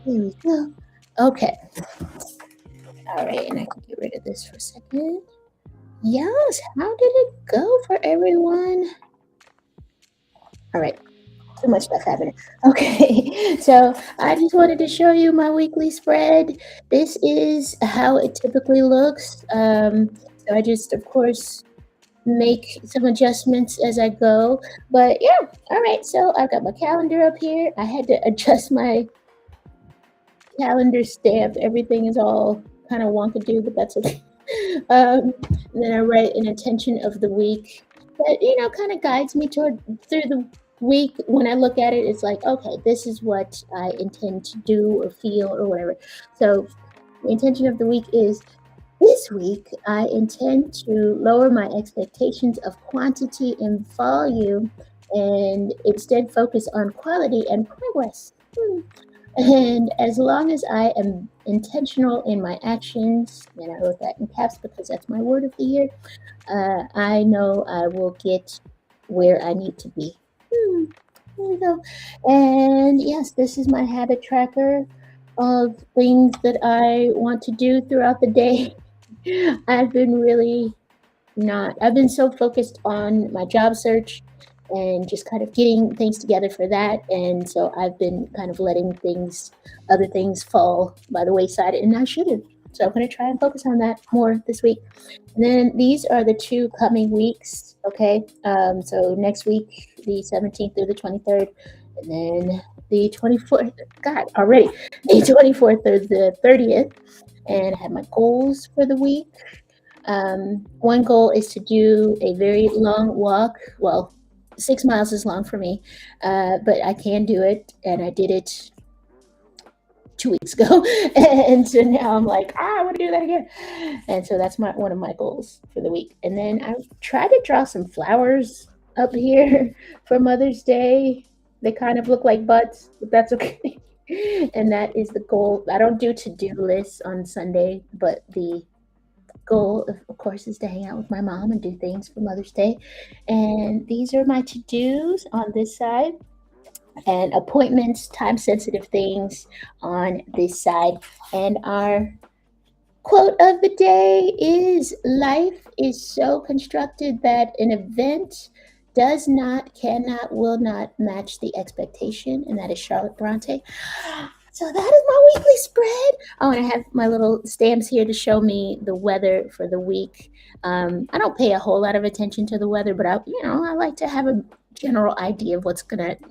Here we go. Okay. All right, and I can get rid of this for a second. Yes, how did it go for everyone? All right, too much stuff happening. Okay, so I just wanted to show you my weekly spread. This is how it typically looks. So I just, of course, make some adjustments as I go. But yeah, all right, so I've got my calendar up here. I had to adjust my calendar stamp. Everything is all kind of wonkadoo, but that's okay. And then I write an intention of the week that kind of guides me through the week. When I look at it, it's like, okay, this is what I intend to do or feel or whatever. So the intention of the week is this week I intend to lower my expectations of quantity and volume and instead focus on quality and progress. And as long as I am intentional in my actions, and I wrote that in caps because that's my word of the year, I know I will get where I need to be. There we go. And yes, this is my habit tracker of things that I want to do throughout the day. I've been really not, I've been so focused on my job search and just kind of getting things together for that. And so I've been kind of letting other things fall by the wayside, and I shouldn't. So I'm going to try and focus on that more this week. And then these are the 2 coming weeks. Okay. So next week, the 17th through the 23rd, and then the 24th, God, already, the 24th through the 30th. And I have my goals for the week. One goal is to do a very long walk. Well, 6 miles is long for me, but I can do it, and I did it 2 weeks ago, and so now I'm like, I want to do that again, and so that's one of my goals for the week. And then I try to draw some flowers up here for Mother's Day. They kind of look like butts, but that's okay. And that is the goal. I don't do to-do lists on Sunday, but the goal, of course, is to hang out with my mom and do things for Mother's Day. And these are my to dos on this side, and appointments, time sensitive things on this side. And our quote of the day is: life is so constructed that an event does not, cannot, will not match the expectation. And that is Charlotte Bronte. So that is my weekly spread. Oh, and I have my little stamps here to show me the weather for the week. I don't pay a whole lot of attention to the weather, but I like to have a general idea of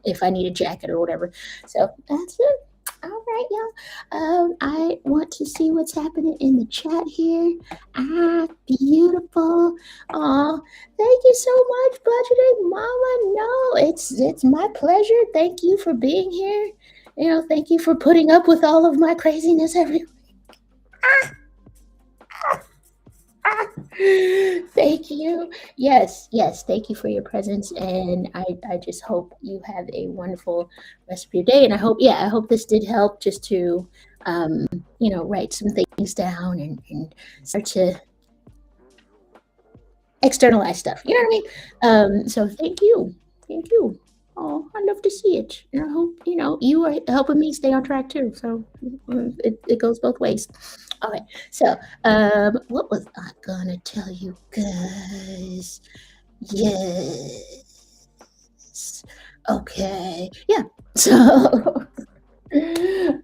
if I need a jacket or whatever. So that's it. All right, y'all. I want to see what's happening in the chat here. Beautiful. Oh, thank you so much, budgeting mama. No, it's my pleasure. Thank you for being here. Thank you for putting up with all of my craziness every week. Thank you. Yes, yes. Thank you for your presence. And I just hope you have a wonderful rest of your day. And I hope this did help just to, write some things down and start to externalize stuff. You know what I mean? So thank you. Thank you. Oh, I love to see it. And I hope, you are helping me stay on track too. So it goes both ways. All right. So, what was I gonna tell you guys? Yes. Okay. Yeah. So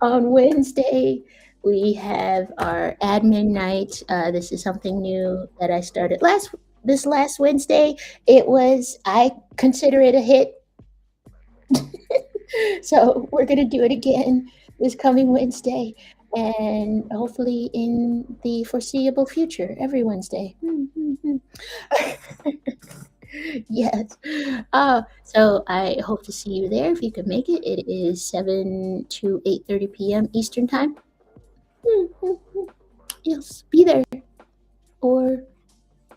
On Wednesday, we have our admin night. This is something new that I started last Wednesday. I consider it a hit. So we're gonna do it again this coming Wednesday, and hopefully in the foreseeable future, every Wednesday. Yes. So I hope to see you there if you can make it. It is 7 to 8:30 p.m. Eastern time. Yes, be there or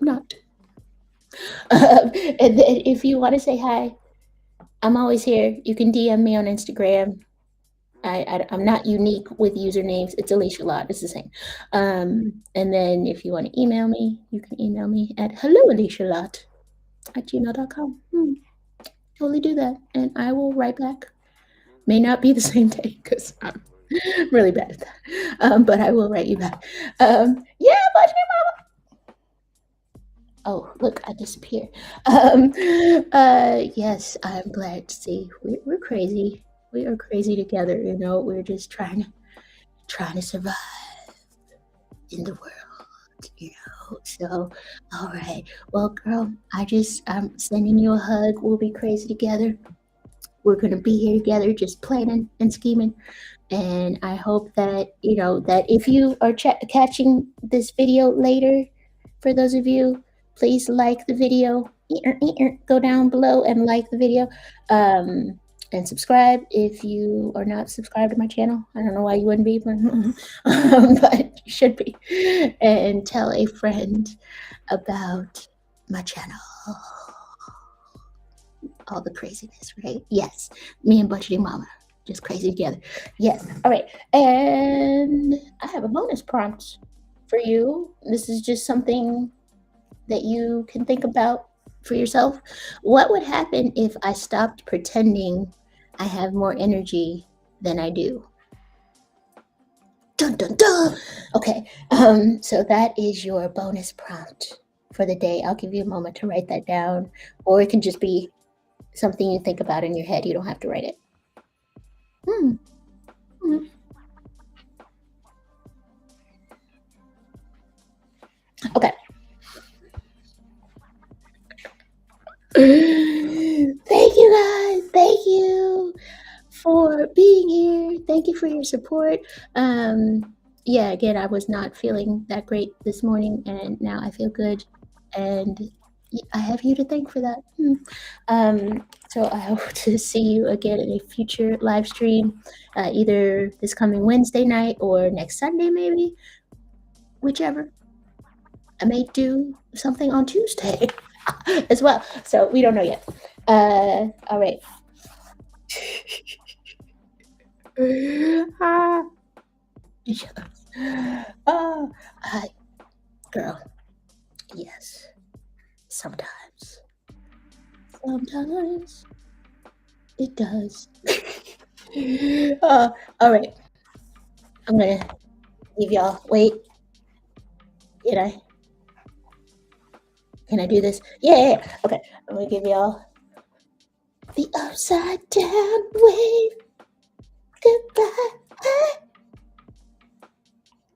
not. And then if you want to say hi, I'm always here. You can DM me on Instagram. I'm not unique with usernames. It's Alicia Lot. It's the same. And then if you want to email me, you can email me at helloalicialot@gmail.com. Totally do that. And I will write back. May not be the same day because I'm really bad at that. But I will write you back. Yeah, but oh, look, I disappeared. Yes, I'm glad to see we're crazy. We are crazy together. We're just trying to survive in the world. So, all right. Well, girl, I'm sending you a hug. We'll be crazy together. We're gonna be here together, just planning and scheming. And I hope that if you are catching this video later, for those of you, please like the video. Go down below and like the video. And subscribe if you are not subscribed to my channel. I don't know why you wouldn't be, but, but you should be. And tell a friend about my channel. All the craziness, right? Yes, me and Budgeting Mama, just crazy together. Yes. All right. And I have a bonus prompt for you. This is just something that you can think about for yourself. What would happen if I stopped pretending I have more energy than I do? Dun dun dun. Okay. So that is your bonus prompt for the day. I'll give you a moment to write that down, or it can just be something you think about in your head. You don't have to write it. Hmm. Hmm. Okay. Thank you guys. Thank you for being here. Thank you for your support. Yeah, again, I was not feeling that great this morning, and now I feel good, and I have you to thank for that. So I hope to see you again in a future live stream, either this coming Wednesday night or next Sunday, maybe, whichever. I may do something on Tuesday as well, so we don't know yet. All right. Ah, yes. Oh, hi, girl. Yes. Sometimes. Sometimes it does. All right. I'm gonna leave y'all. Wait. Can I? Can I do this? Yeah. Okay. I'm gonna give y'all the upside down wave. Goodbye. Hi.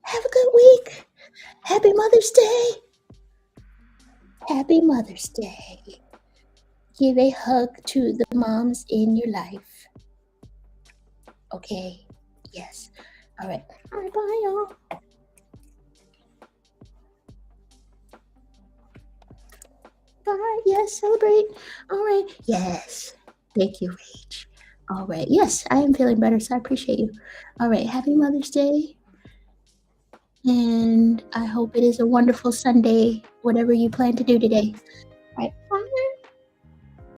Have a good week. Happy Mother's Day. Happy Mother's Day. Give a hug to the moms in your life. Okay. Yes. All right. All right. Bye, y'all. Bye. Yes. Celebrate. All right. Yes. Thank you, Rach. All right. Yes, I am feeling better, so I appreciate you. All right. Happy Mother's Day. And I hope it is a wonderful Sunday, whatever you plan to do today.